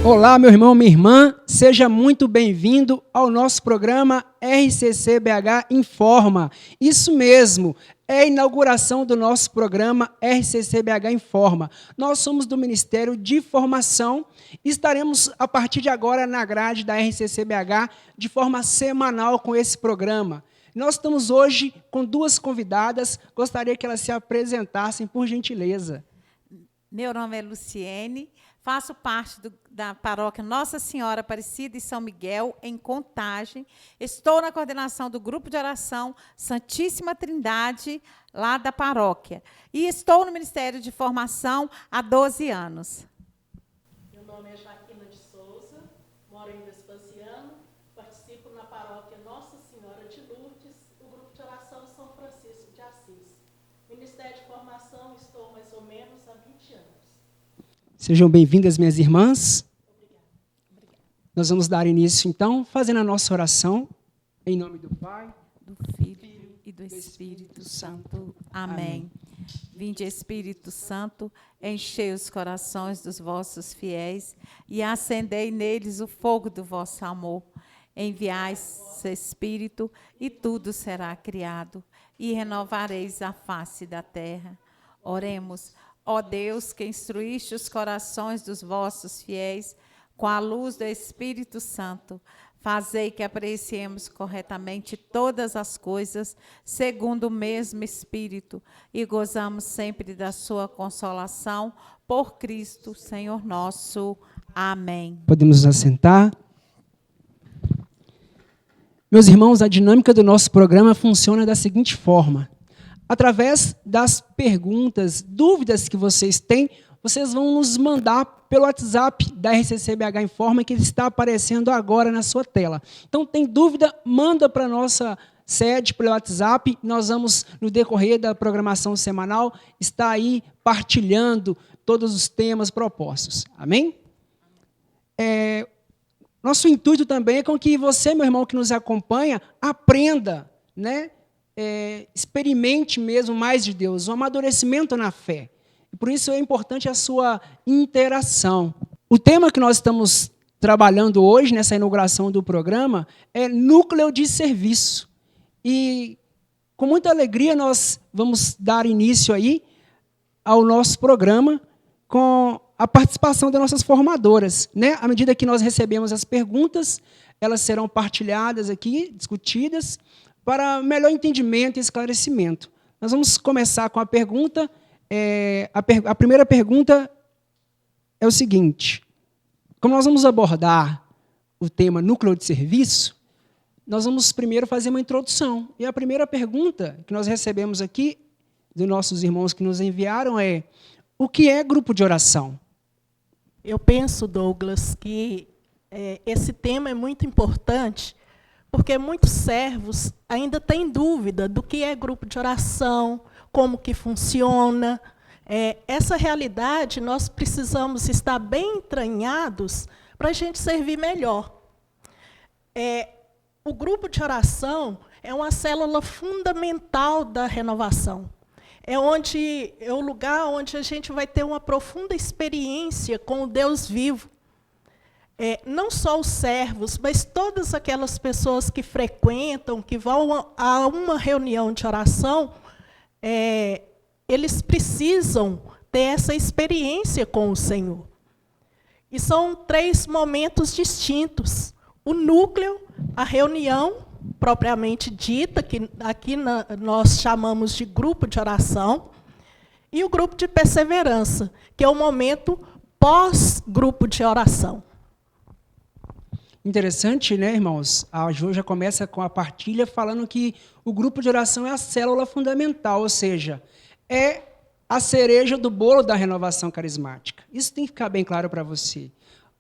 Olá, meu irmão, minha irmã, seja muito bem-vindo ao nosso programa RCC-BH Informa. Isso mesmo, é a inauguração do nosso programa RCC-BH Informa. Nós somos do Ministério de Formação e estaremos, a partir de agora, na grade da RCC-BH, de forma semanal com esse programa. Nós estamos hoje com duas convidadas, gostaria que elas se apresentassem, por gentileza. Meu nome é Luciene, faço parte da paróquia Nossa Senhora Aparecida e São Miguel, em Contagem. Estou na coordenação do grupo de oração Santíssima Trindade, lá da paróquia. E estou no Ministério de Formação há 12 anos. Meu nome é Jaquina de Souza, moro em Vespasiano, participo na paróquia Nossa Senhora de Lourdes, do grupo de oração São Francisco de Assis. Ministério de Formação, estou mais ou menos há 20 anos. Sejam bem-vindas, minhas irmãs. Nós vamos dar início, então, fazendo a nossa oração, em nome do Pai, Do Filho e do Espírito Santo. Amém. Vinde, Espírito Santo, enchei os corações dos vossos fiéis e acendei neles o fogo do vosso amor. Enviai esse Espírito e tudo será criado e renovareis a face da terra. Oremos. Ó Deus, que instruíste os corações dos vossos fiéis com a luz do Espírito Santo, fazei que apreciemos corretamente todas as coisas, segundo o mesmo Espírito, e gozamos sempre da sua consolação, por Cristo, Senhor nosso. Amém. Podemos nos assentar. Meus irmãos, a dinâmica do nosso programa funciona da seguinte forma. Através das perguntas, dúvidas que vocês têm, vocês vão nos mandar pelo WhatsApp da RCC-BH Informa, que está aparecendo agora na sua tela. Então, tem dúvida, manda para a nossa sede pelo WhatsApp. Nós vamos, no decorrer da programação semanal, estar aí partilhando todos os temas propostos. Amém? Nosso intuito também é com que você, meu irmão, que nos acompanha, aprenda, né? Experimente mesmo mais de Deus, um amadurecimento na fé. E por isso é importante a sua interação. O tema que nós estamos trabalhando hoje, nessa inauguração do programa, é núcleo de serviço. E com muita alegria nós vamos dar início aí ao nosso programa com a participação das nossas formadoras, né? À medida que nós recebemos as perguntas, elas serão partilhadas aqui, discutidas, para melhor entendimento e esclarecimento. Nós vamos começar com a pergunta. A primeira pergunta é o seguinte: como nós vamos abordar o tema núcleo de serviço, nós vamos primeiro fazer uma introdução. E a primeira pergunta que nós recebemos aqui, dos nossos irmãos que nos enviaram, é: o que é grupo de oração? Eu penso, Douglas, que esse tema é muito importante, porque muitos servos ainda têm dúvida do que é grupo de oração, como que funciona. Essa realidade nós precisamos estar bem entranhados para a gente servir melhor. O grupo de oração é uma célula fundamental da renovação. É o lugar onde a gente vai ter uma profunda experiência com o Deus vivo. Não só os servos, mas todas aquelas pessoas que frequentam, que vão a uma reunião de oração, eles precisam ter essa experiência com o Senhor. E são 3 momentos distintos. O núcleo, a reunião, propriamente dita, que aqui nós chamamos de grupo de oração, e o grupo de perseverança, que é o momento pós-grupo de oração. Interessante, né, irmãos? A Jo já começa com a partilha falando que o grupo de oração é a célula fundamental, ou seja, é a cereja do bolo da renovação carismática. Isso tem que ficar bem claro para você.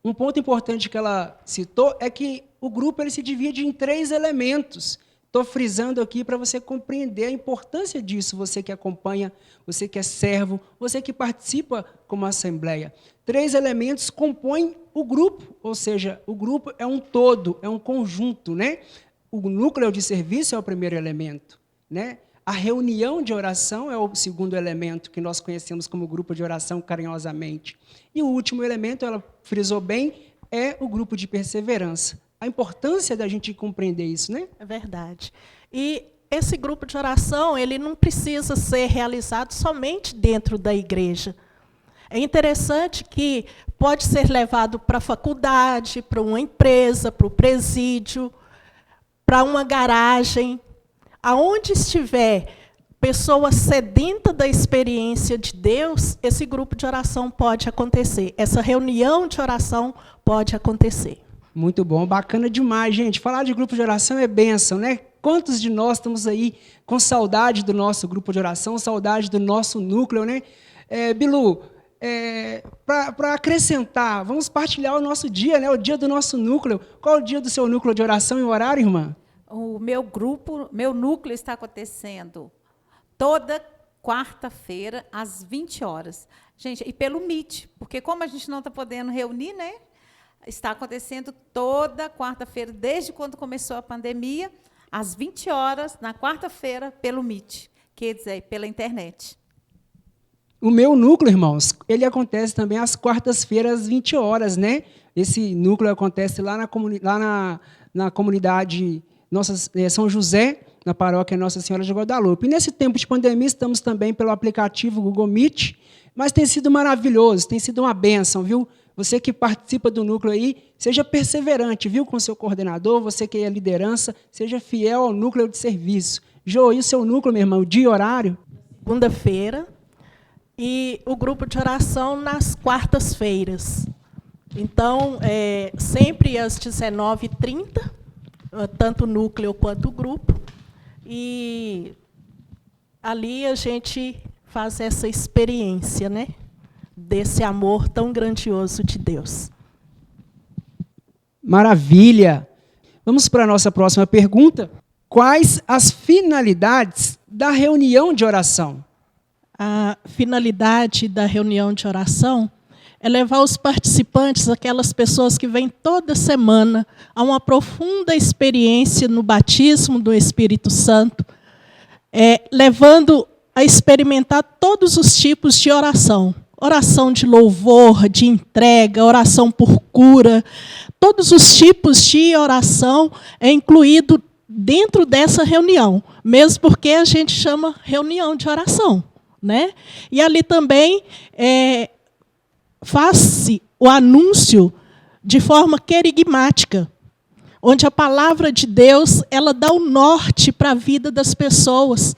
Um ponto importante que ela citou é que o grupo ele se divide em 3 elementos. Estou frisando aqui para você compreender a importância disso, você que acompanha, você que é servo, você que participa como assembleia. 3 elementos compõem o grupo, ou seja, o grupo é um todo, é um conjunto, né? O núcleo de serviço é o primeiro elemento, né? A reunião de oração é o segundo elemento, que nós conhecemos como grupo de oração carinhosamente. E o último elemento, ela frisou bem, é o grupo de perseverança. A importância da gente compreender isso, né? É verdade. E esse grupo de oração, ele não precisa ser realizado somente dentro da igreja. É interessante que pode ser levado para a faculdade, para uma empresa, para o presídio, para uma garagem. Aonde estiver pessoa sedenta da experiência de Deus, esse grupo de oração pode acontecer. Essa reunião de oração pode acontecer. Muito bom, bacana demais, gente. Falar de grupo de oração é bênção, né? Quantos de nós estamos aí com saudade do nosso grupo de oração, saudade do nosso núcleo, né? Bilu, para acrescentar, vamos partilhar o nosso dia, né? O dia do nosso núcleo. Qual é o dia do seu núcleo de oração e horário, irmã? O meu núcleo está acontecendo toda quarta-feira, às 20 horas. Gente, e pelo Meet, porque como a gente não está podendo reunir, né? Está acontecendo toda quarta-feira, desde quando começou a pandemia, às 20 horas, na quarta-feira, pelo Meet, quer dizer, pela internet. O meu núcleo, irmãos, ele acontece também às quartas-feiras, às 20 horas, né? Esse núcleo acontece lá na comunidade São José, na paróquia Nossa Senhora de Guadalupe. E nesse tempo de pandemia, estamos também pelo aplicativo Google Meet, mas tem sido maravilhoso, tem sido uma bênção, viu? Você que participa do núcleo aí, seja perseverante, viu, com o seu coordenador, você que é liderança, seja fiel ao núcleo de serviço. Jô, e o seu núcleo, meu irmão, dia e horário? Segunda-feira, e o grupo de oração nas quartas-feiras. Então, sempre às 19h30, tanto o núcleo quanto o grupo, e ali a gente faz essa experiência, né, desse amor tão grandioso de Deus. Maravilha! Vamos para a nossa próxima pergunta. Quais as finalidades da reunião de oração? A finalidade da reunião de oração é levar os participantes, aquelas pessoas que vêm toda semana, a uma profunda experiência no batismo do Espírito Santo, levando a experimentar todos os tipos de oração. Oração de louvor, de entrega, oração por cura. Todos os tipos de oração é incluído dentro dessa reunião, mesmo porque a gente chama reunião de oração, né? E ali também faz-se o anúncio de forma querigmática, onde a palavra de Deus ela dá o norte para a vida das pessoas.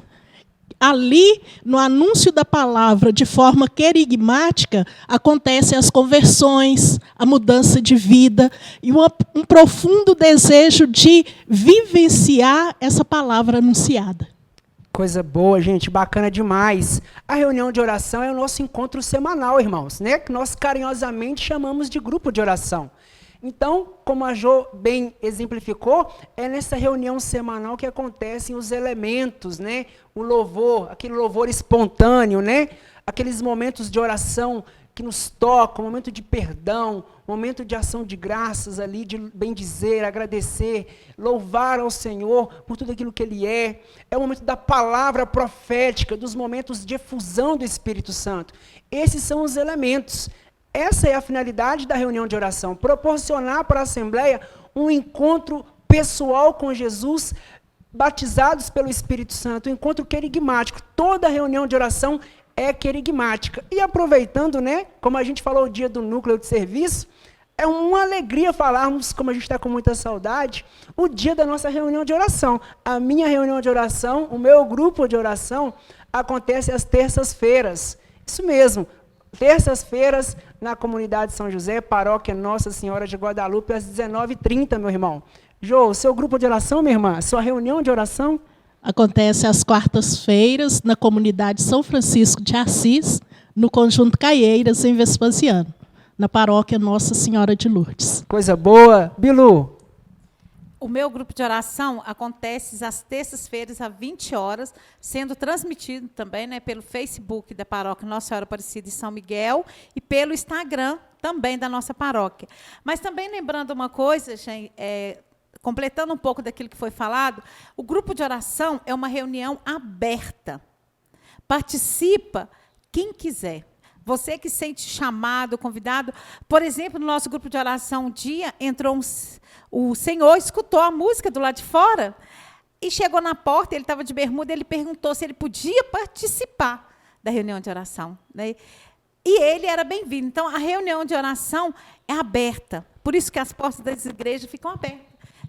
Ali, no anúncio da palavra, de forma querigmática, acontecem as conversões, a mudança de vida e um profundo desejo de vivenciar essa palavra anunciada. Coisa boa, gente, bacana demais. A reunião de oração é o nosso encontro semanal, irmãos, né? Que nós carinhosamente chamamos de grupo de oração. Então, como a Jô bem exemplificou, é nessa reunião semanal que acontecem os elementos, né? O louvor, aquele louvor espontâneo, né? Aqueles momentos de oração que nos tocam, momento de perdão, momento de ação de graças ali, de bendizer, agradecer, louvar ao Senhor por tudo aquilo que Ele é. É o momento da palavra profética, dos momentos de efusão do Espírito Santo. Esses são os elementos. Essa é a finalidade da reunião de oração, proporcionar para a Assembleia um encontro pessoal com Jesus, batizados pelo Espírito Santo, um encontro querigmático. Toda reunião de oração é querigmática. E aproveitando, né, como a gente falou o dia do núcleo de serviço, é uma alegria falarmos, como a gente está com muita saudade, o dia da nossa reunião de oração. A minha reunião de oração, o meu grupo de oração, acontece às terças-feiras. Isso mesmo. Terças-feiras, na comunidade São José, paróquia Nossa Senhora de Guadalupe, às 19h30, meu irmão. Jô, seu grupo de oração, minha irmã, sua reunião de oração? Acontece às quartas-feiras, na comunidade São Francisco de Assis, no Conjunto Caieiras, em Vespasiano, na paróquia Nossa Senhora de Lourdes. Coisa boa. Bilu? O meu grupo de oração acontece às terças-feiras, às 20 horas, sendo transmitido também, né, pelo Facebook da paróquia Nossa Senhora Aparecida de São Miguel e pelo Instagram também da nossa paróquia. Mas também lembrando uma coisa, gente, completando um pouco daquilo que foi falado, o grupo de oração é uma reunião aberta. Participa quem quiser. Você que sente chamado, convidado. Por exemplo, no nosso grupo de oração, um dia entrou o senhor, escutou a música do lado de fora e chegou na porta, ele estava de bermuda, ele perguntou se ele podia participar da reunião de oração, né? E ele era bem-vindo. Então, a reunião de oração é aberta. Por isso que as portas das igrejas ficam abertas.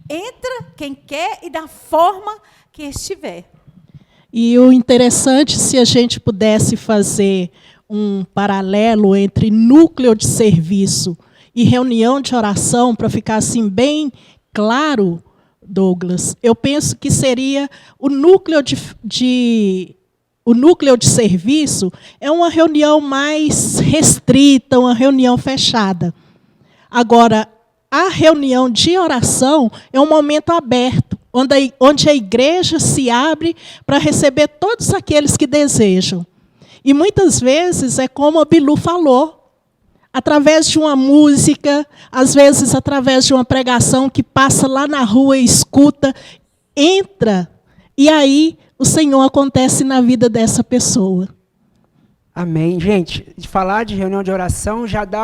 Entra quem quer e da forma que estiver. E o interessante, se a gente pudesse fazer um paralelo entre núcleo de serviço e reunião de oração, para ficar assim bem claro, Douglas, eu penso que seria o núcleo de serviço é uma reunião mais restrita, uma reunião fechada. Agora, a reunião de oração é um momento aberto, onde a igreja se abre para receber todos aqueles que desejam. E muitas vezes é como a Bilu falou, através de uma música, às vezes através de uma pregação que passa lá na rua e escuta, entra, e aí o Senhor acontece na vida dessa pessoa. Amém. Gente, de falar de reunião de oração já dá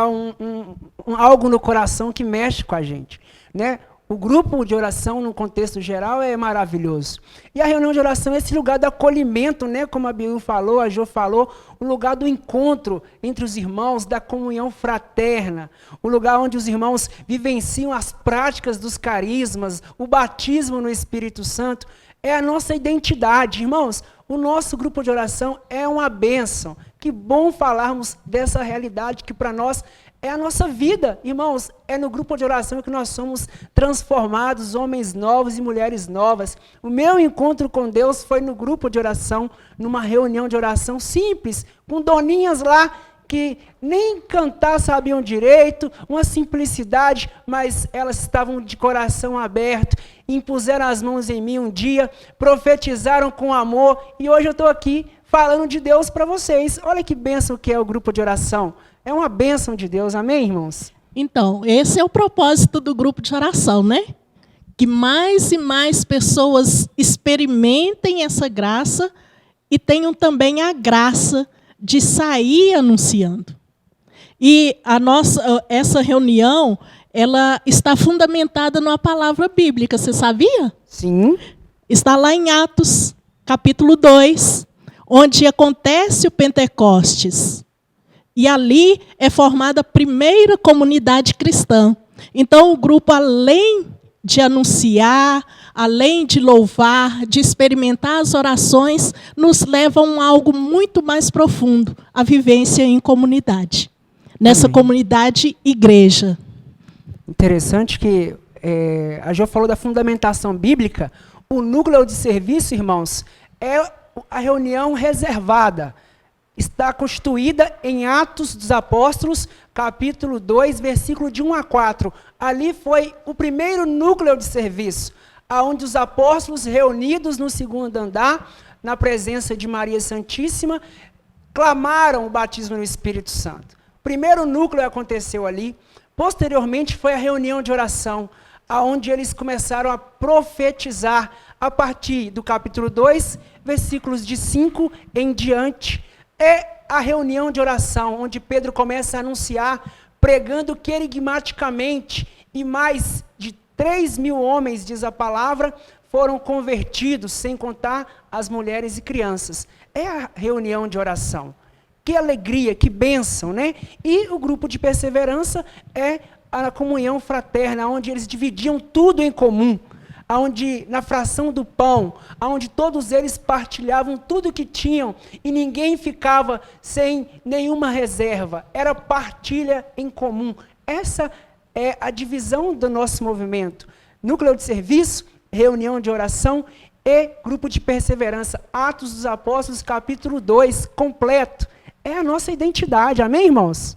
algo no coração que mexe com a gente, né? O grupo de oração, no contexto geral, é maravilhoso. E a reunião de oração é esse lugar do acolhimento, né? Como a Bilu falou, a Jo falou, o lugar do encontro entre os irmãos, da comunhão fraterna, o lugar onde os irmãos vivenciam as práticas dos carismas, o batismo no Espírito Santo. É a nossa identidade. Irmãos, o nosso grupo de oração é uma bênção. Que bom falarmos dessa realidade que para nós é a nossa vida. Irmãos, é no grupo de oração que nós somos transformados, homens novos e mulheres novas. O meu encontro com Deus foi no grupo de oração, numa reunião de oração simples, com doninhas lá, que nem cantar sabiam direito, uma simplicidade, mas elas estavam de coração aberto, impuseram as mãos em mim um dia, profetizaram com amor, e hoje eu estou aqui falando de Deus para vocês. Olha que bênção que é o grupo de oração. É uma bênção de Deus, amém, irmãos? Então, esse é o propósito do grupo de oração, né? Que mais e mais pessoas experimentem essa graça e tenham também a graça de sair anunciando. E essa reunião, ela está fundamentada numa palavra bíblica, você sabia? Sim. Está lá em Atos, capítulo 2, onde acontece o Pentecostes. E ali é formada a primeira comunidade cristã. Então, o grupo, além de anunciar, além de louvar, de experimentar as orações, nos levam a algo muito mais profundo, a vivência em comunidade. Nessa comunidade, igreja. Interessante que a Jo falou da fundamentação bíblica. O núcleo de serviço, irmãos, é a reunião reservada. Está constituída em Atos dos Apóstolos, capítulo 2, versículo de 1 a 4. Ali foi o primeiro núcleo de serviço, onde os apóstolos, reunidos no segundo andar, na presença de Maria Santíssima, clamaram o batismo no Espírito Santo. O primeiro núcleo aconteceu ali. Posteriormente foi a reunião de oração, onde eles começaram a profetizar a partir do capítulo 2, versículos de 5 em diante. É a reunião de oração, onde Pedro começa a anunciar, pregando querigmaticamente, e mais de 3.000 homens, diz a palavra, foram convertidos, sem contar as mulheres e crianças. É a reunião de oração. Que alegria, que bênção, né? E o grupo de perseverança é a comunhão fraterna, onde eles dividiam tudo em comum, onde na fração do pão, onde todos eles partilhavam tudo que tinham e ninguém ficava sem nenhuma reserva. Era partilha em comum. Essa é a divisão do nosso movimento. Núcleo de serviço, reunião de oração e grupo de perseverança. Atos dos Apóstolos, capítulo 2, completo. É a nossa identidade. Amém, irmãos?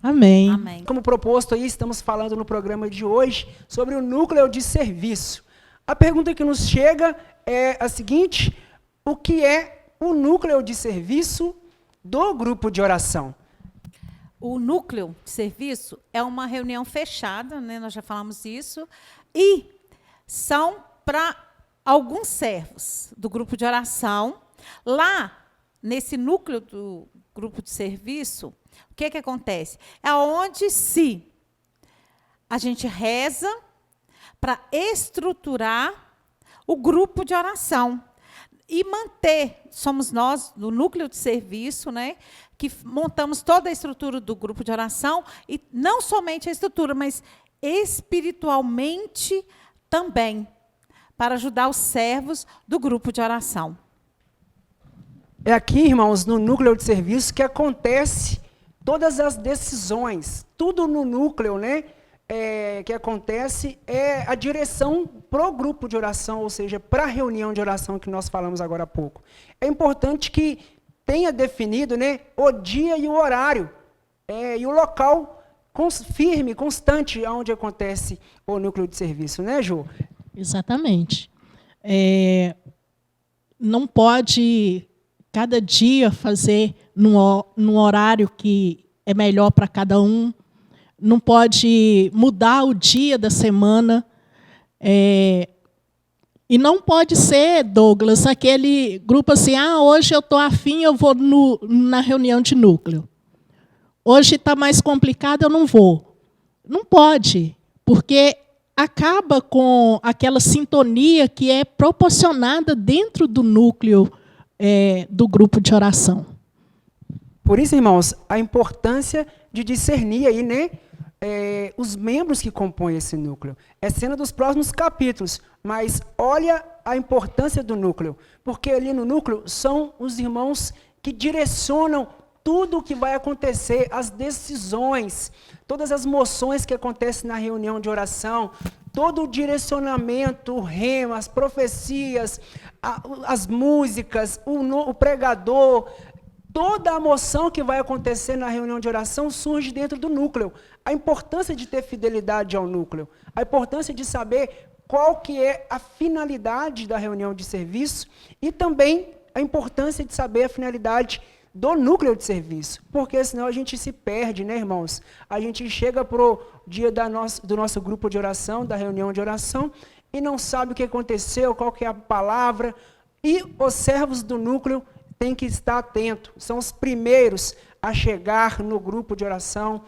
Amém. Amém. Como proposto aí, estamos falando no programa de hoje sobre o núcleo de serviço. A pergunta que nos chega é a seguinte: o que é o núcleo de serviço do grupo de oração? O núcleo de serviço é uma reunião fechada, né? Nós já falamos isso, e são para alguns servos do grupo de oração. Lá, nesse núcleo do grupo de serviço, O que acontece? É onde a gente reza para estruturar o grupo de oração e manter. Somos nós, do núcleo de serviço, né, que montamos toda a estrutura do grupo de oração, e não somente a estrutura, mas espiritualmente também, para ajudar os servos do grupo de oração. É aqui, irmãos, no núcleo de serviço que acontece todas as decisões, tudo no núcleo, né? Que acontece é a direção para o grupo de oração, ou seja, para a reunião de oração que nós falamos agora há pouco. É importante que tenha definido, né, o dia e o horário, e o local firme, constante, onde acontece o núcleo de serviço, né, Ju? Exatamente. Não pode, cada dia, fazer num horário que é melhor para cada um. Não pode mudar o dia da semana. E não pode ser, Douglas, aquele grupo assim, hoje eu estou afim, eu vou na reunião de núcleo. Hoje está mais complicado, eu não vou. Não pode, porque acaba com aquela sintonia que é proporcionada dentro do núcleo do grupo de oração. Por isso, irmãos, a importância de discernir aí, né, os membros que compõem esse núcleo. É cena dos próximos capítulos, mas olha a importância do núcleo, porque ali no núcleo são os irmãos que direcionam tudo o que vai acontecer, as decisões, todas as moções que acontecem na reunião de oração, todo o direcionamento, o rema, as profecias, as músicas, o pregador, toda a moção que vai acontecer na reunião de oração surge dentro do núcleo. A importância de ter fidelidade ao núcleo, a importância de saber qual que é a finalidade da reunião de serviço e também a importância de saber a finalidade do núcleo de serviço, porque senão a gente se perde, né, irmãos? A gente chega para o dia do nosso grupo de oração, da reunião de oração, e não sabe o que aconteceu, qual que é a palavra, e os servos do núcleo têm que estar atentos, são os primeiros a chegar no grupo de oração,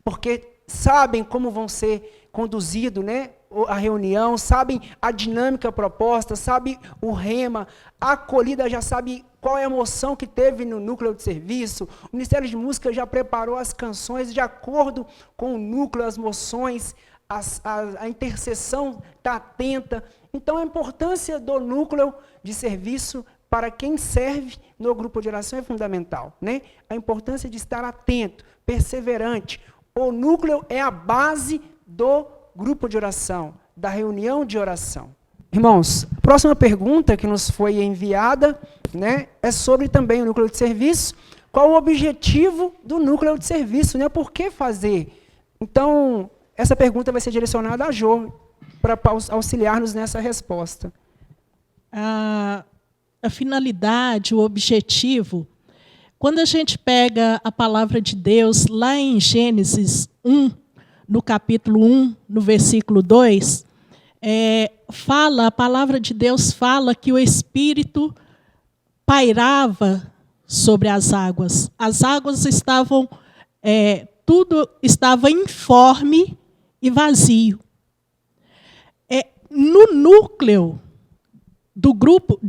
porque sabem como vão ser conduzidos, né, a reunião, sabem a dinâmica proposta, sabem o rema, a acolhida já sabe qual é a emoção que teve no núcleo de serviço, o Ministério de Música já preparou as canções de acordo com o núcleo, as moções, a intercessão está atenta. Então, a importância do núcleo de serviço para quem serve no grupo de oração é fundamental, né? A importância de estar atento, perseverante. O núcleo é a base do grupo de oração, da reunião de oração. Irmãos, a próxima pergunta que nos foi enviada, né, é sobre também o núcleo de serviço. Qual o objetivo do núcleo de serviço, né? Por que fazer? Então, essa pergunta vai ser direcionada a Jô, para auxiliar-nos nessa resposta. A finalidade, o objetivo, quando a gente pega a palavra de Deus lá em Gênesis 1, no capítulo 1, no versículo 2, a palavra de Deus fala que o Espírito pairava sobre as águas. As águas estavam, tudo estava informe e vazio. No núcleo do grupo,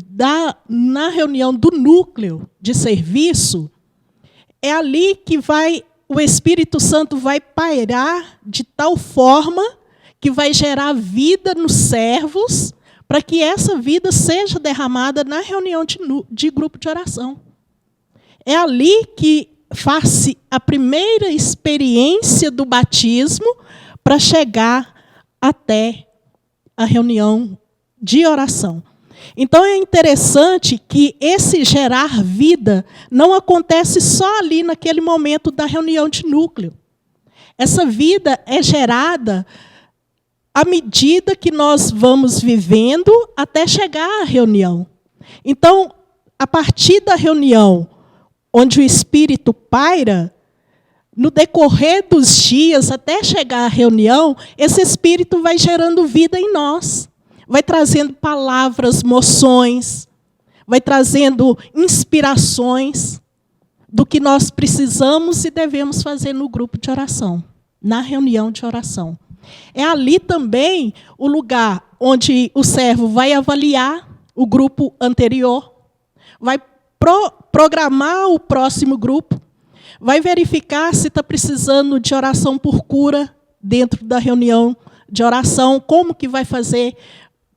na reunião do núcleo de serviço, é ali que o Espírito Santo vai pairar de tal forma que vai gerar vida nos servos, para que essa vida seja derramada na reunião de grupo de oração. É ali que faz-se a primeira experiência do batismo para chegar até a reunião de oração. Então, é interessante que esse gerar vida não acontece só ali naquele momento da reunião de núcleo. Essa vida é gerada à medida que nós vamos vivendo até chegar à reunião. Então, a partir da reunião, onde o Espírito paira, no decorrer dos dias, até chegar à reunião, esse Espírito vai gerando vida em nós. Vai trazendo palavras, moções, vai trazendo inspirações, do que nós precisamos e devemos fazer no grupo de oração, na reunião de oração. É ali também o lugar onde o servo vai avaliar o grupo anterior, vai programar o próximo grupo, vai verificar se está precisando de oração por cura dentro da reunião de oração, como que vai fazer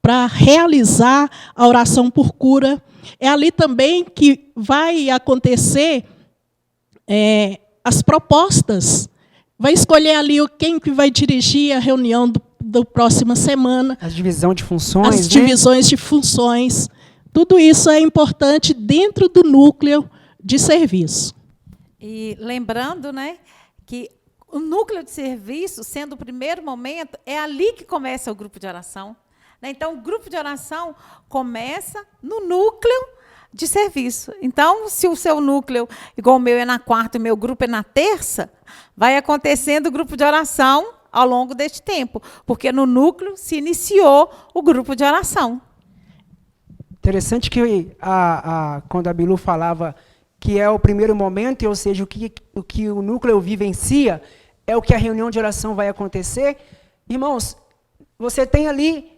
para realizar a oração por cura. É ali também que vai acontecer as propostas. Vai escolher ali quem que vai dirigir a reunião da próxima semana. As divisões de funções. As divisões de funções. Tudo isso é importante dentro do núcleo de serviço. E lembrando, né, que o núcleo de serviço, sendo o primeiro momento, é ali que começa o grupo de oração. Então, o grupo de oração começa no núcleo de serviço. Então, se o seu núcleo, igual o meu é na quarta, o meu grupo é na terça, vai acontecendo o grupo de oração ao longo deste tempo, porque no núcleo se iniciou o grupo de oração. Interessante que quando a Bilu falava que é o primeiro momento, ou seja, o que o núcleo vivencia, é o que a reunião de oração vai acontecer. Irmãos, você tem ali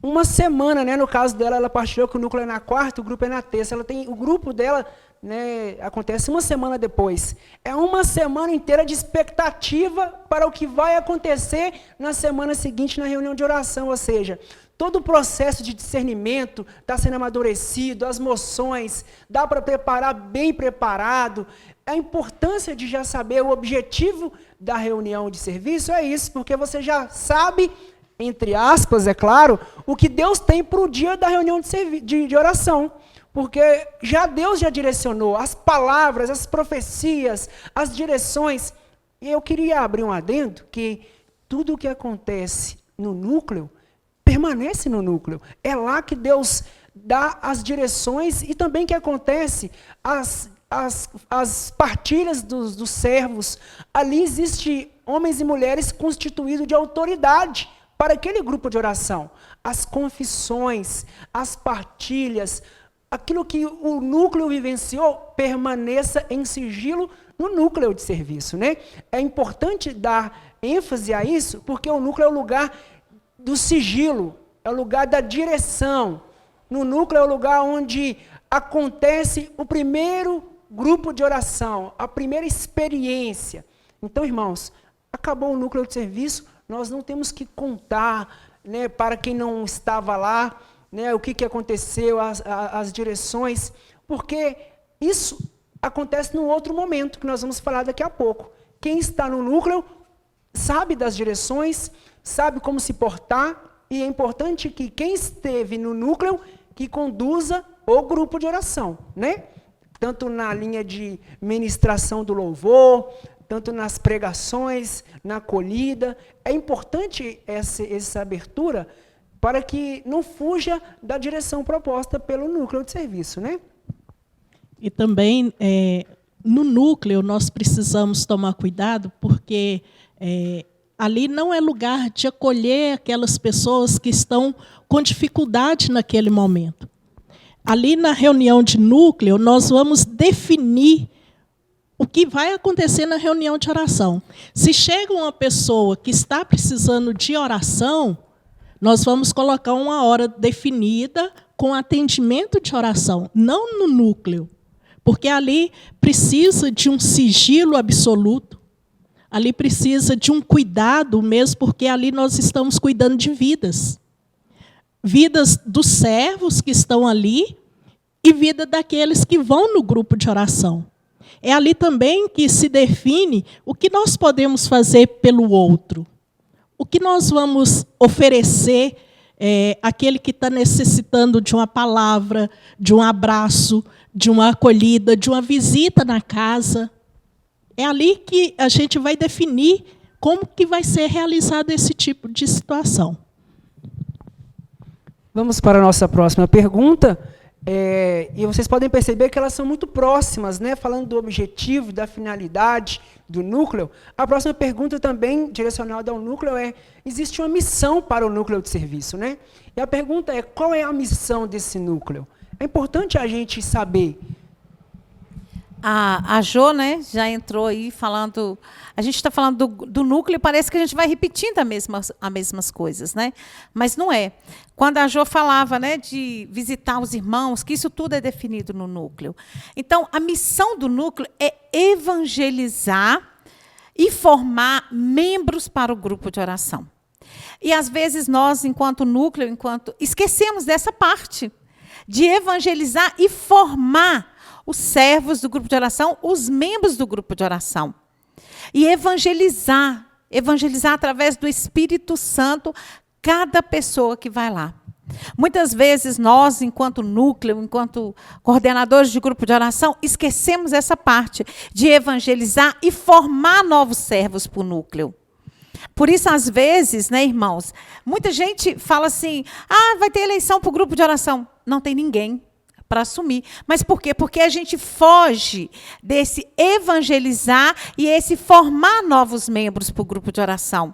uma semana, né? No caso dela, ela partilhou que o núcleo é na quarta, o grupo é na terça. Ela tem o grupo dela, né, acontece uma semana depois. É uma semana inteira de expectativa para o que vai acontecer na semana seguinte na reunião de oração, ou seja, todo o processo de discernimento está sendo amadurecido, as moções, dá para preparar bem preparado. A importância de já saber o objetivo da reunião de serviço é isso, porque você já sabe, entre aspas, é claro, o que Deus tem para o dia da reunião de oração. Porque Deus já direcionou as palavras, as profecias, as direções. E eu queria abrir um adendo que tudo o que acontece no núcleo permanece no núcleo. É lá que Deus dá as direções e também que acontece as partilhas dos servos. Ali existe homens e mulheres constituídos de autoridade para aquele grupo de oração. As confissões, as partilhas, aquilo que o núcleo vivenciou, permaneça em sigilo no núcleo de serviço, né? É importante dar ênfase a isso, porque o núcleo é o lugar do sigilo, é o lugar da direção. No núcleo é o lugar onde acontece o primeiro grupo de oração, a primeira experiência. Então, irmãos, acabou o núcleo de serviço, nós não temos que contar, né, para quem não estava lá, né, o que aconteceu, as direções, porque isso acontece num outro momento, que nós vamos falar daqui a pouco. Quem está no núcleo sabe das direções, sabe como se portar, e é importante que quem esteve no núcleo, que conduza o grupo de oração, né? Tanto na linha de ministração do louvor, tanto nas pregações, na acolhida. É importante essa abertura para que não fuja da direção proposta pelo núcleo de serviço, né? E também, no núcleo, nós precisamos tomar cuidado, porque ali não é lugar de acolher aquelas pessoas que estão com dificuldade naquele momento. Ali na reunião de núcleo, nós vamos definir o que vai acontecer na reunião de oração. Se chega uma pessoa que está precisando de oração, nós vamos colocar uma hora definida com atendimento de oração, não no núcleo, porque ali precisa de um sigilo absoluto, ali precisa de um cuidado mesmo, porque ali nós estamos cuidando de vidas. Vidas dos servos que estão ali e vida daqueles que vão no grupo de oração. É ali também que se define o que nós podemos fazer pelo outro. O que nós vamos oferecer àquele que está necessitando de uma palavra, de um abraço, de uma acolhida, de uma visita na casa. É ali que a gente vai definir como que vai ser realizado esse tipo de situação. Vamos para a nossa próxima pergunta. E vocês podem perceber que elas são muito próximas, né? Falando do objetivo, da finalidade, do núcleo. A próxima pergunta também direcionada ao núcleo é: existe uma missão para o núcleo de serviço, né? E a pergunta é: qual é a missão desse núcleo? É importante a gente saber. A Jo, né, já entrou aí falando. A gente está falando do núcleo e parece que a gente vai repetindo as mesmas coisas, né? Mas não é. Quando a Jo falava, né, de visitar os irmãos, que isso tudo é definido no núcleo. Então, a missão do núcleo é evangelizar e formar membros para o grupo de oração. E às vezes nós, enquanto núcleo, esquecemos dessa parte de evangelizar e formar os servos do grupo de oração, os membros do grupo de oração. E evangelizar através do Espírito Santo cada pessoa que vai lá. Muitas vezes nós, enquanto núcleo, enquanto coordenadores de grupo de oração, esquecemos essa parte de evangelizar e formar novos servos para o núcleo. Por isso, às vezes, né, irmãos, muita gente fala assim, vai ter eleição para o grupo de oração. Não tem ninguém para assumir. Mas por quê? Porque a gente foge desse evangelizar e esse formar novos membros para o grupo de oração.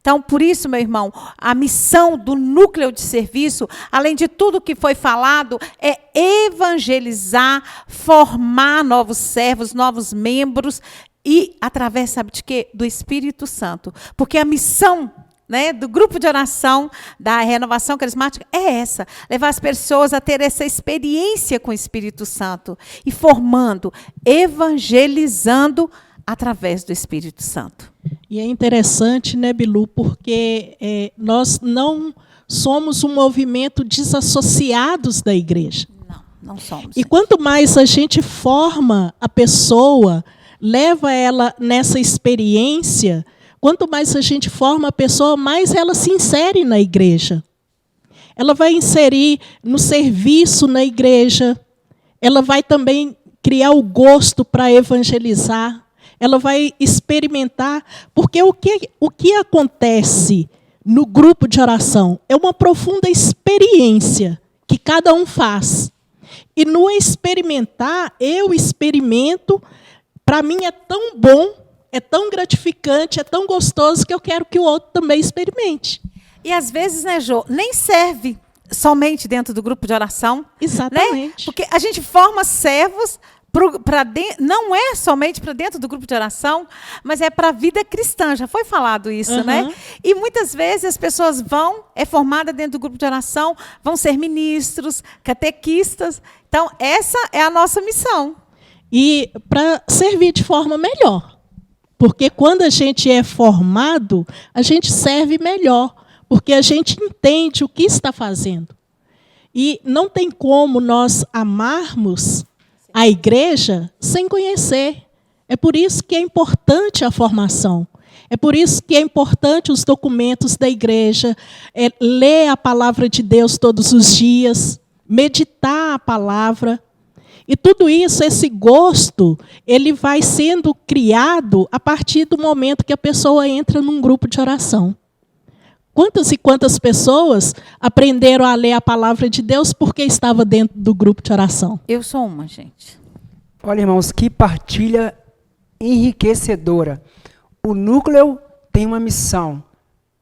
Então, por isso, meu irmão, a missão do núcleo de serviço, além de tudo que foi falado, é evangelizar, formar novos servos, novos membros, e através, sabe de quê? Do Espírito Santo. Porque a missão, né, do grupo de oração, da renovação carismática, é essa. Levar as pessoas a ter essa experiência com o Espírito Santo. E formando, evangelizando através do Espírito Santo. E é interessante, né, Bilu, porque nós não somos um movimento desassociados da igreja. Não somos. E quanto mais a gente forma a pessoa, leva ela nessa experiência, quanto mais a gente forma a pessoa, mais ela se insere na igreja. Ela vai inserir no serviço na igreja, ela vai também criar o gosto para evangelizar, ela vai experimentar, porque o que acontece no grupo de oração é uma profunda experiência que cada um faz. E no experimentar, eu experimento, para mim é tão bom, é tão gratificante, é tão gostoso que eu quero que o outro também experimente. E às vezes, né, Jô, nem serve somente dentro do grupo de oração. Exatamente. Né? Porque a gente forma servos, não é somente para dentro do grupo de oração, mas é para a vida cristã. Já foi falado isso, né? E muitas vezes as pessoas é formada dentro do grupo de oração, vão ser ministros, catequistas. Então, essa é a nossa missão. E para servir de forma melhor. Porque quando a gente é formado, a gente serve melhor. Porque a gente entende o que está fazendo. E não tem como nós amarmos a igreja sem conhecer. É por isso que é importante a formação. É por isso que é importante os documentos da igreja, ler a palavra de Deus todos os dias, meditar a palavra. E tudo isso, esse gosto, ele vai sendo criado a partir do momento que a pessoa entra num grupo de oração. Quantas e quantas pessoas aprenderam a ler a palavra de Deus porque estava dentro do grupo de oração? Eu sou uma, gente. Olha, irmãos, que partilha enriquecedora. O núcleo tem uma missão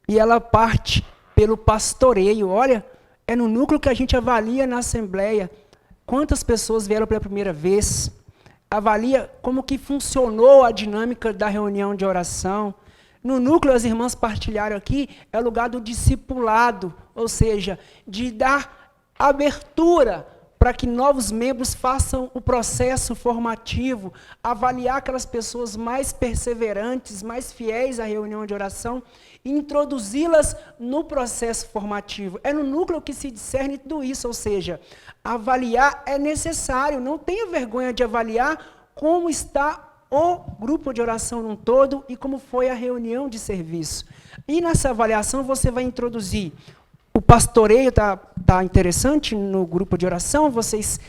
e ela parte pelo pastoreio. Olha, é no núcleo que a gente avalia na assembleia quantas pessoas vieram pela primeira vez, avalia como que funcionou a dinâmica da reunião de oração. No núcleo, as irmãs partilharam aqui, é o lugar do discipulado, ou seja, de dar abertura para que novos membros façam o processo formativo, avaliar aquelas pessoas mais perseverantes, mais fiéis à reunião de oração e introduzi-las no processo formativo. É no núcleo que se discerne tudo isso, ou seja, avaliar é necessário, não tenha vergonha de avaliar como está o grupo de oração num todo e como foi a reunião de serviço. E nessa avaliação você vai introduzir o pastoreio, tá interessante no grupo de oração, vocês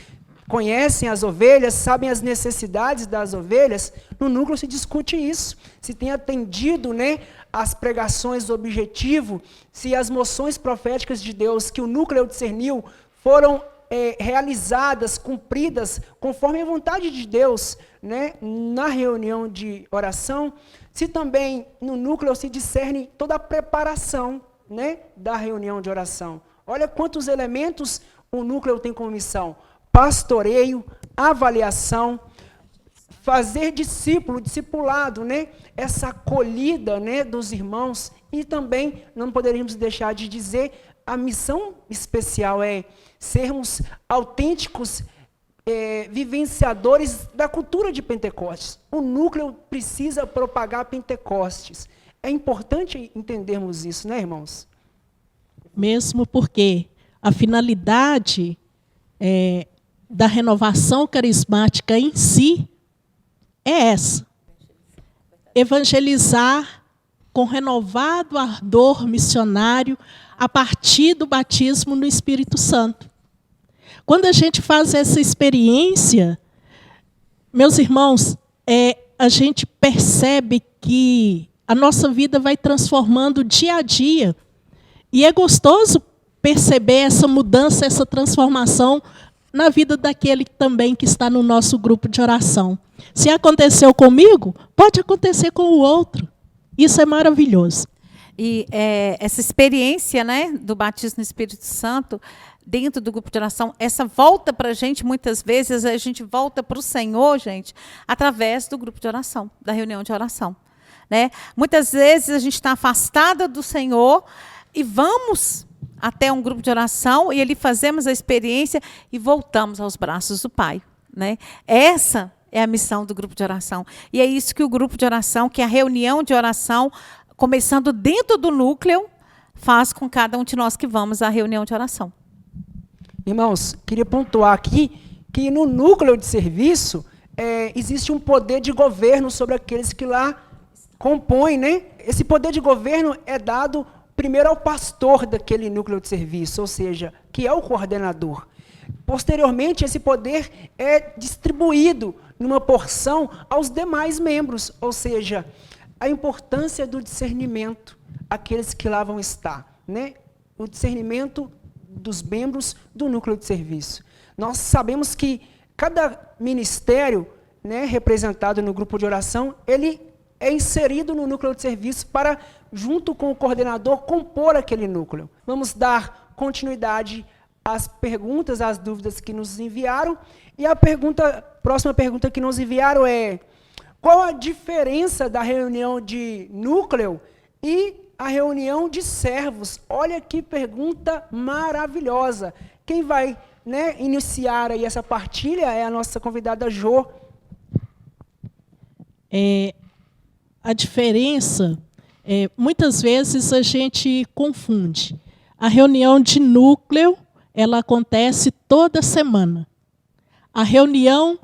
conhecem as ovelhas, sabem as necessidades das ovelhas, no núcleo se discute isso, se tem atendido, né, as pregações do objetivo, se as moções proféticas de Deus que o núcleo discerniu foram realizadas, cumpridas, conforme a vontade de Deus, né, na reunião de oração, se também no núcleo se discerne toda a preparação, né, da reunião de oração. Olha quantos elementos o núcleo tem como missão: pastoreio, avaliação, fazer discípulo, discipulado, né? Essa acolhida, né, dos irmãos. E também não poderíamos deixar de dizer, a missão especial é sermos autênticos vivenciadores da cultura de Pentecostes. O núcleo precisa propagar Pentecostes. É importante entendermos isso, né, irmãos? Mesmo porque a finalidade da renovação carismática em si é essa: evangelizar com renovado ardor missionário a partir do batismo no Espírito Santo. Quando a gente faz essa experiência, meus irmãos, a gente percebe que a nossa vida vai transformando dia a dia. E é gostoso perceber essa mudança, essa transformação na vida daquele também que está no nosso grupo de oração. Se aconteceu comigo, pode acontecer com o outro. Isso é maravilhoso. E essa experiência, né, do batismo no Espírito Santo, dentro do grupo de oração, essa volta para a gente, muitas vezes, a gente volta para o Senhor, gente, através do grupo de oração, da reunião de oração. Né? Muitas vezes a gente está afastada do Senhor e vamos até um grupo de oração e ali fazemos a experiência e voltamos aos braços do Pai. Né? Essa é a missão do grupo de oração. E é isso que o grupo de oração, que a reunião de oração, começando dentro do núcleo, faz com cada um de nós que vamos à reunião de oração. Irmãos, queria pontuar aqui que no núcleo de serviço existe um poder de governo sobre aqueles que lá compõem, né? Esse poder de governo é dado primeiro ao pastor daquele núcleo de serviço, ou seja, que é o coordenador. Posteriormente, esse poder é distribuído numa porção aos demais membros, ou seja, a importância do discernimento, aqueles que lá vão estar, né? O discernimento dos membros do núcleo de serviço. Nós sabemos que cada ministério, né, representado no grupo de oração, ele é inserido no núcleo de serviço para, junto com o coordenador, compor aquele núcleo. Vamos dar continuidade às perguntas, às dúvidas que nos enviaram. E a próxima pergunta que nos enviaram é: qual a diferença da reunião de núcleo e a reunião de servos? Olha que pergunta maravilhosa. Quem vai, né, iniciar aí essa partilha é a nossa convidada Jô. A diferença, muitas vezes a gente confunde. A reunião de núcleo, ela acontece toda semana. A reunião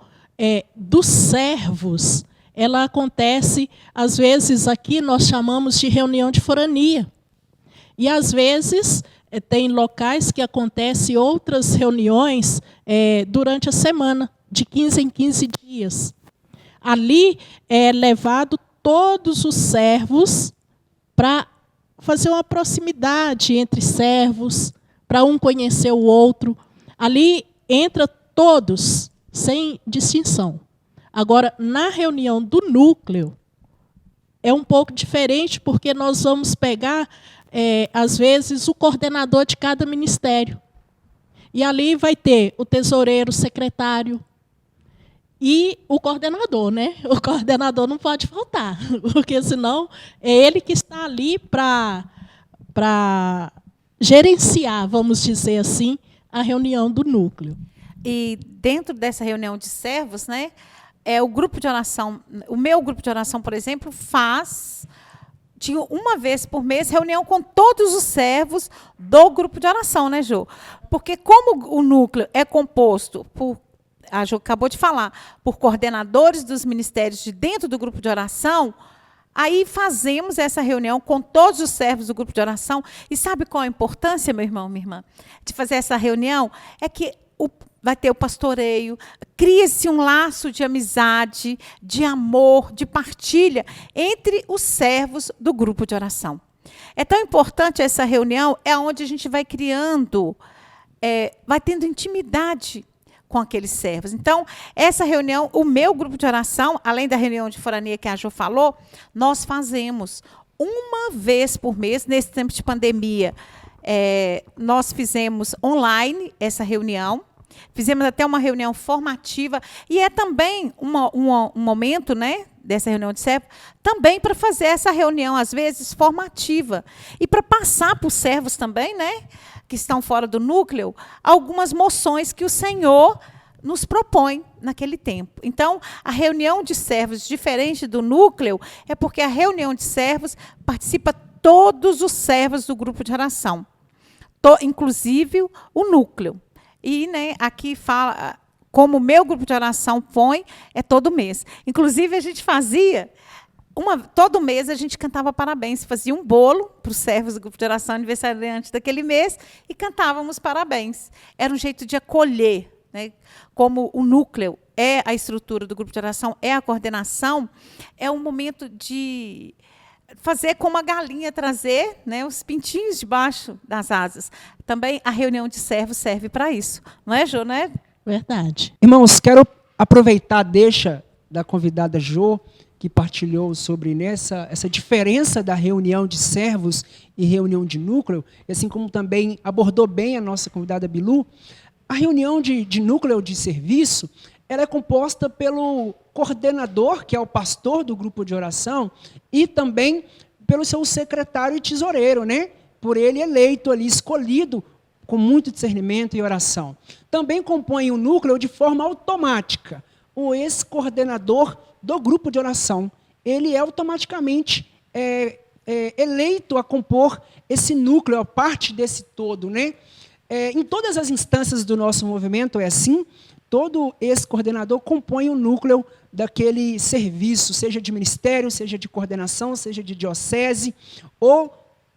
dos servos, ela acontece, às vezes, aqui nós chamamos de reunião de forania. E, às vezes, tem locais que acontecem outras reuniões durante a semana, de 15 em 15 dias. Ali é levado todos os servos para fazer uma proximidade entre servos, para um conhecer o outro. Ali entra todos, sem distinção. Agora, na reunião do núcleo, é um pouco diferente, porque nós vamos pegar, às vezes, o coordenador de cada ministério. E ali vai ter o tesoureiro, o secretário e o coordenador, né? O coordenador não pode faltar, porque senão é ele que está ali para gerenciar, vamos dizer assim, a reunião do núcleo. E dentro dessa reunião de servos, né, o grupo de oração, o meu grupo de oração, por exemplo, tinha uma vez por mês reunião com todos os servos do grupo de oração, né, Jô? Porque como o núcleo é composto por, a Jô acabou de falar, por coordenadores dos ministérios de dentro do grupo de oração, aí fazemos essa reunião com todos os servos do grupo de oração. E sabe qual a importância, meu irmão, minha irmã, de fazer essa reunião? É que vai ter o pastoreio, cria-se um laço de amizade, de amor, de partilha entre os servos do grupo de oração. É tão importante essa reunião, é onde a gente vai criando, vai tendo intimidade com aqueles servos. Então, essa reunião, o meu grupo de oração, além da reunião de forania que a Jo falou, nós fazemos uma vez por mês, nesse tempo de pandemia, nós fizemos online essa reunião. Fizemos até uma reunião formativa. E é também um momento, né, dessa reunião de servos, também para fazer essa reunião, às vezes, formativa. E para passar para os servos também, né, que estão fora do núcleo, algumas moções que o Senhor nos propõe naquele tempo. Então, a reunião de servos, diferente do núcleo, é porque a reunião de servos participa todos os servos do grupo de oração, inclusive o núcleo. E, né, aqui fala, como o meu grupo de oração põe, é todo mês. Inclusive, a gente fazia, todo mês a gente cantava parabéns, fazia um bolo para os servos do grupo de oração aniversariante daquele mês e cantávamos parabéns. Era um jeito de acolher, né? Como o núcleo é a estrutura do grupo de oração, é a coordenação, é um momento de fazer como a galinha trazer, né, os pintinhos debaixo das asas. Também a reunião de servos serve para isso. Não é, Jô? Não é? Verdade. Irmãos, quero aproveitar a deixa da convidada Jô, que partilhou sobre essa diferença da reunião de servos e reunião de núcleo, assim como também abordou bem a nossa convidada Bilu. A reunião de núcleo de serviço, ela é composta pelo coordenador, que é o pastor do grupo de oração, e também pelo seu secretário e tesoureiro, né? Por ele eleito ali, escolhido com muito discernimento e oração. Também compõe o núcleo de forma automática o ex-coordenador do grupo de oração. Ele é automaticamente eleito a compor esse núcleo, a parte desse todo, né? Em todas as instâncias do nosso movimento é assim, todo ex-coordenador compõe o núcleo daquele serviço, seja de ministério, seja de coordenação, seja de diocese, ou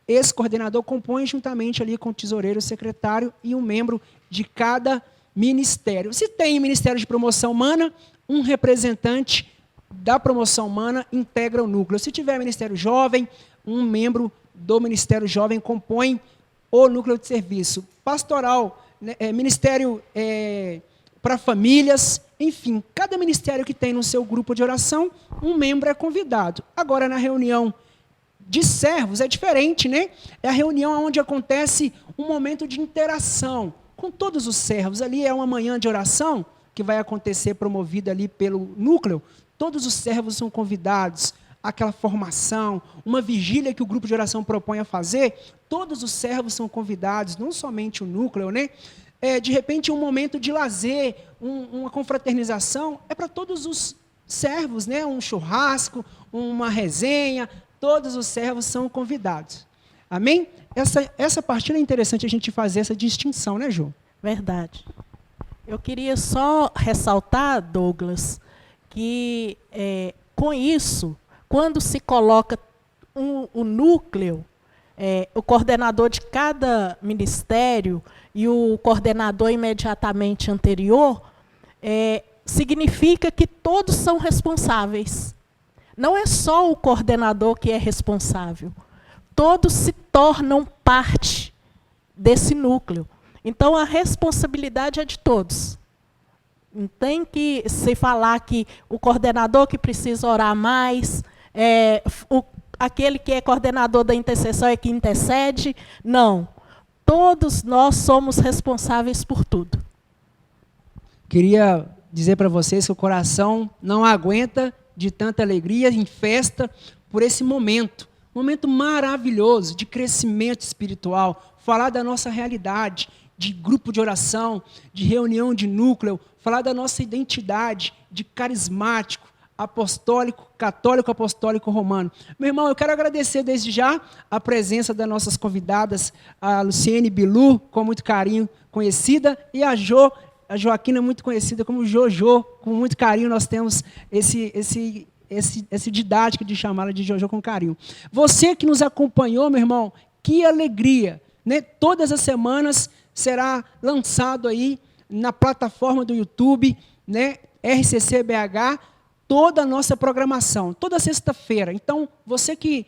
ex-coordenador compõe juntamente ali com o tesoureiro, o secretário e um membro de cada ministério. Se tem ministério de promoção humana, um representante da promoção humana integra o núcleo. Se tiver ministério jovem, um membro do ministério jovem compõe o núcleo de serviço. Pastoral, ministério para famílias, enfim, cada ministério que tem no seu grupo de oração, um membro é convidado. Agora, na reunião de servos é diferente, né? É a reunião onde acontece um momento de interação com todos os servos. Ali é uma manhã de oração que vai acontecer, promovida ali pelo núcleo. Todos os servos são convidados àquela formação, uma vigília que o grupo de oração propõe a fazer. Todos os servos são convidados, não somente o núcleo, né? De repente, um momento de lazer, uma confraternização, é para todos os servos, né? Um churrasco, uma resenha, todos os servos são convidados. Amém? Essa partilha é interessante a gente fazer essa distinção, né, Jô? Verdade. Eu queria só ressaltar, Douglas, que com isso, quando se coloca o núcleo, o coordenador de cada ministério e o coordenador imediatamente anterior, significa que todos são responsáveis. Não é só o coordenador que é responsável. Todos se tornam parte desse núcleo. Então, a responsabilidade é de todos. Não tem que se falar que o coordenador que precisa orar mais, aquele que é coordenador da intercessão é que intercede. Não. Todos nós somos responsáveis por tudo. Queria dizer para vocês que o coração não aguenta de tanta alegria em festa por esse momento maravilhoso de crescimento espiritual, falar da nossa realidade, de grupo de oração, de reunião de núcleo, falar da nossa identidade de carismático, apostólico, católico, apostólico, romano. Meu irmão, eu quero agradecer desde já a presença das nossas convidadas, a Luciene Bilu, com muito carinho conhecida, e a Joaquina, muito conhecida como Jojo, com muito carinho nós temos esse didático de chamá-la de Jojo com carinho. Você que nos acompanhou, meu irmão, que alegria, né? Todas as semanas será lançado aí na plataforma do YouTube, né? RCC-BH, toda a nossa programação, toda sexta-feira. Então, você que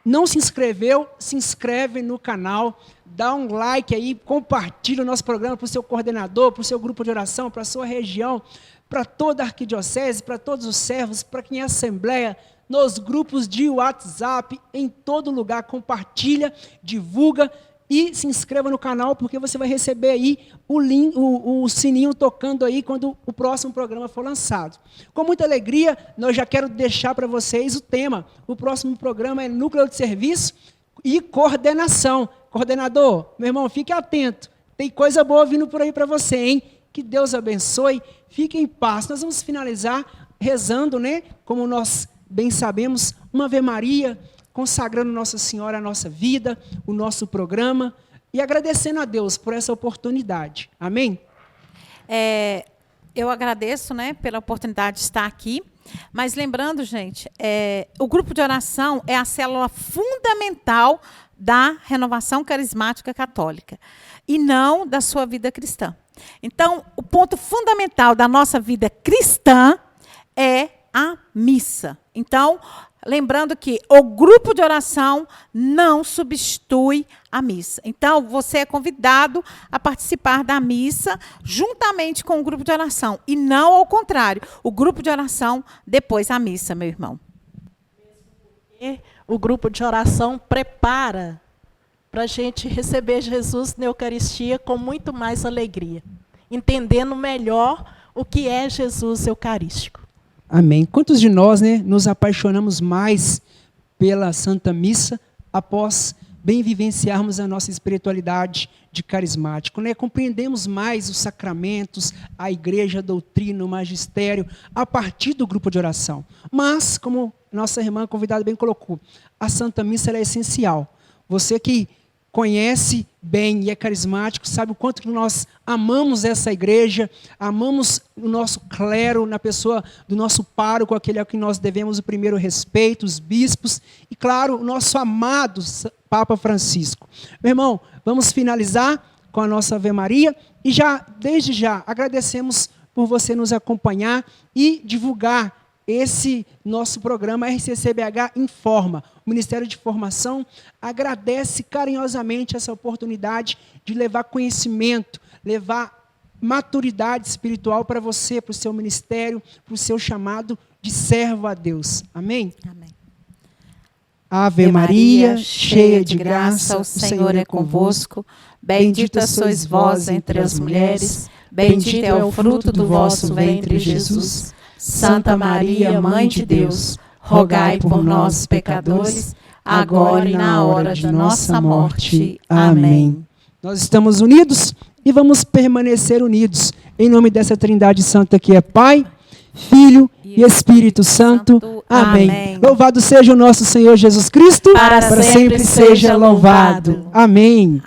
não se inscreveu, se inscreve no canal, dá um like aí, compartilha o nosso programa para o seu coordenador, para o seu grupo de oração, para a sua região, para toda a arquidiocese, para todos os servos, para quem é assembleia, nos grupos de WhatsApp, em todo lugar, compartilha, divulga e se inscreva no canal, porque você vai receber aí o sininho tocando aí quando o próximo programa for lançado. Com muita alegria, nós já quero deixar para vocês o tema. O próximo programa é Núcleo de Serviço e Coordenação. Coordenador, meu irmão, fique atento. Tem coisa boa vindo por aí para você, hein? Que Deus abençoe. Fique em paz. Nós vamos finalizar rezando, né? Como nós bem sabemos, uma Ave Maria, consagrando Nossa Senhora a nossa vida, o nosso programa, e agradecendo a Deus por essa oportunidade. Amém? Eu agradeço, né, pela oportunidade de estar aqui, mas lembrando, gente, o grupo de oração é a célula fundamental da renovação carismática católica, e não da sua vida cristã. Então, o ponto fundamental da nossa vida cristã é a missa. Então, lembrando que o grupo de oração não substitui a missa. Então, você é convidado a participar da missa juntamente com o grupo de oração, e não ao contrário, o grupo de oração depois a missa, meu irmão. O grupo de oração prepara para a gente receber Jesus na Eucaristia com muito mais alegria, entendendo melhor o que é Jesus Eucarístico. Amém. Quantos de nós, né, nos apaixonamos mais pela Santa Missa após bem vivenciarmos a nossa espiritualidade de carismático, né? Compreendemos mais os sacramentos, a igreja, a doutrina, o magistério, a partir do grupo de oração. Mas, como nossa irmã convidada bem colocou, a Santa Missa ela é essencial. Você que conhece bem e é carismático, sabe o quanto que nós amamos essa igreja, amamos o nosso clero, na pessoa do nosso pároco, aquele a quem nós devemos o primeiro respeito, os bispos, e claro, o nosso amado Papa Francisco. Meu irmão, vamos finalizar com a nossa Ave Maria, e desde já, agradecemos por você nos acompanhar e divulgar esse nosso programa RCCBH Informa. O Ministério de Formação agradece carinhosamente essa oportunidade de levar conhecimento, levar maturidade espiritual para você, para o seu ministério, para o seu chamado de servo a Deus. Amém? Amém. Ave Maria, cheia de graça, o Senhor é convosco. Bendita sois vós entre as mulheres, bendito é o fruto do vosso ventre, Jesus. Santa Maria, Mãe de Deus, rogai por nós, pecadores, agora e na hora de nossa morte. Amém. Nós estamos unidos e vamos permanecer unidos. Em nome dessa Trindade Santa que é Pai, Filho e Espírito Santo. Amém. Louvado seja o nosso Senhor Jesus Cristo, para sempre seja louvado. Amém.